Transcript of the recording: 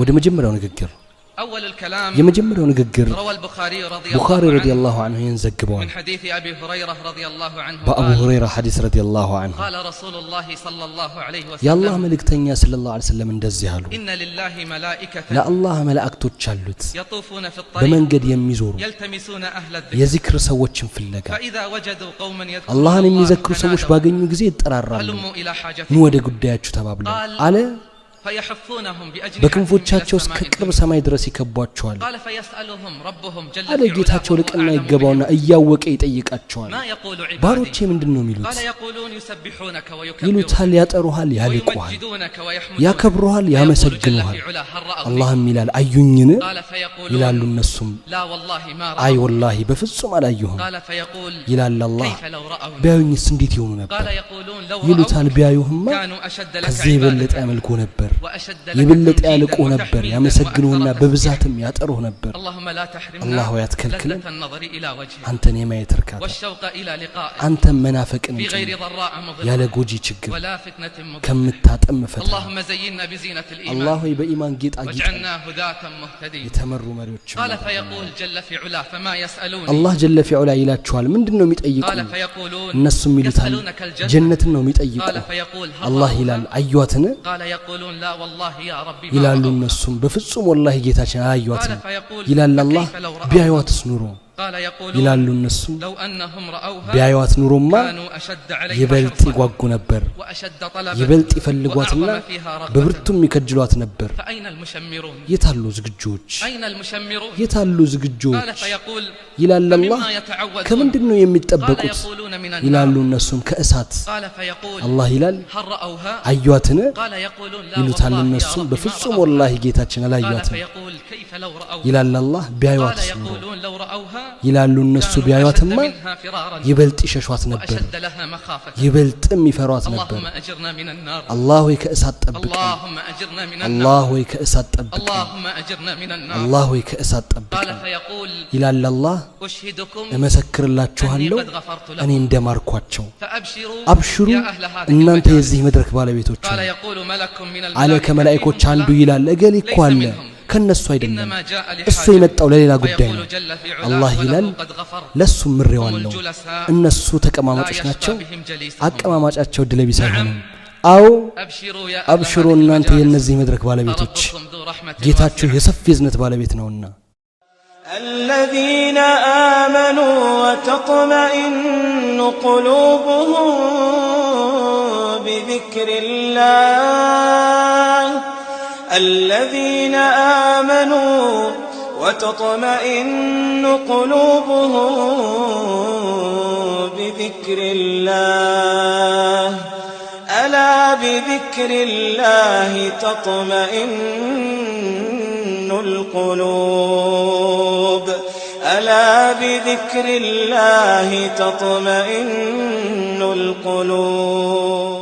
ወደ መጀመሪያው ንግግር أول الكلام يمجمروا نجر روى البخاري رضي الله عنه ينزجبون من حديث أبي هريرة رضي الله عنه أبو هريرة حديث رضي الله عنه قال رسول الله صلى الله عليه وسلم يا الله ملك تنيا صلى الله عليه وسلم اندزيهالو إن لله ملائكة لا الله ملائكته تشالوت يطوفون في الطريق بمن قد يميزور يلتمسون أهل الذكر يذكر سوتشن في اللقاء فإذا وجدوا قوما يذكرون الله أن يذكر سوش باقين يجزي يترارم هلموا إلى حاجتهم نودي قدياتشو تبابلا على فيحفونهم بأجنحتهم በክንፎቻቸው እስከ ቅርብ ሰማይ ድረስ ይከቧቸዋል قال فيسألهم ربهم جل አለ ጌታቸው ልቅና ይገባውና እያወቀ ይጠይቃቸዋል ما يقول عبادي ባሮቼ ምንድነው የሚሉት قال يقولون يسبحونك ويكبرونك ይሉታል ያጠሩሃል ያልቁሃል ويمجدونك ويحمدونك ያከብሩሃል ያመሰግኑሃል አላህም ይላል አዩኝን قال فيقولون ይላሉ እነሱም لا والله ما አይ ወላሂ በፍጹም አላየሁም قال فيقول ይላል አላህ كيف لو رأوا ቢያዩኝስ እንዴት ይሆኑ ነበር قال يقولون لو ይሉታል رأوا ቢያዩህማ كانوا أشد لك ከዚህ የበለጠ ያመልኩ ነበር وأشد يبلط ያልቁ ነበር ያመሰግኑና በብዛትም ያጠሩህ ነበር اللهم لا تحرمنا الله ያትከልክል لذة النظر إلى وجهك አንተን የማየት እርካታ والشوق إلى لقائك አንተን መናፈቅን في غير ضراء مضرة ያለ ጎጂ ችግር ولا فتنة مضرة ከምታጠም ፈተና اللهم زينا بزينة الإيمان الله ሆይ በኢማን ጌጣጌጥ واجعلنا هداة مهتدين የተመሩ መሪዎች قال فيقول جل في علا فما يسألون الله جل في علا ይላችኋል ምንድነው የሚጠይቁ قال فيقولون እነሱም ይሉታል ጀነትን ነው የሚጠይቁ قال فيقول الله ይላል አዩአትን قال يقولون لا والله يا ربي ይላሉ እነሱም በፍጹም ወላሂ ጌታችን አዩአትን ይላል አላህ ቢያዩአትስ ኑሮ ይላሉ እነሱ ቢያዩአት ኑሮማ ይበልጥ ይጓጉ ነበር ይበልጥ ይፈልጓትና በብርቱም ይከጅሏት ነበር የታሉ ዝግጆች የታሉ ዝግጆች ይላል አላህ ከምንድነው የሚጠበቁት ይላሉ እነሱም ከእሳት አላህ ይላል አዩአትን ይሉታል እነሱም በፍጹም ወላሂ ጌታችን አላዩአትን ይላል አላህ ቢያዩአትስ ኑሮ ይላሉ እነሱ ቢያዩአትማ ይበልጥ ይሸሿት ነበር ይበልጥም ይፈሯት ነበር አላህ ሆይ ከእሳት ጠብቀን አላህ ሆይ ከእሳት ጠብቀን አላህ ሆይ ከእሳት ጠብቀን ይላል አላህ እመሰክርላችኋለሁ እኔ እንደማርኳቸው አብሽሩ እናንተ የዚህ መድረክ ባለቤቶች አለ ከመላእክቶች አንዱ ይላል እገሌ እኮ አለ ከነሱ አይደለም እሱ የመጣው ለሌላ ጉዳይ ነው አላህ ይላል ለሱ ምሬዋለሁ እነሱ ተቀማማጮች ናቸው አቀማማጫቸው ድለቢስ አይሆንም አው አብሽሩ እናንተ የነዚህ መድረክ ባለቤቶች ጌታችሁ የሰፊ ዝነት ባለቤት ነውና الذين آمنوا وتطمئن قلوبهم بذكر الله الذين آمنوا وتطمئن قلوبهم بذكر الله ألا بذكر الله تطمئن القلوب ألا بذكر الله تطمئن القلوب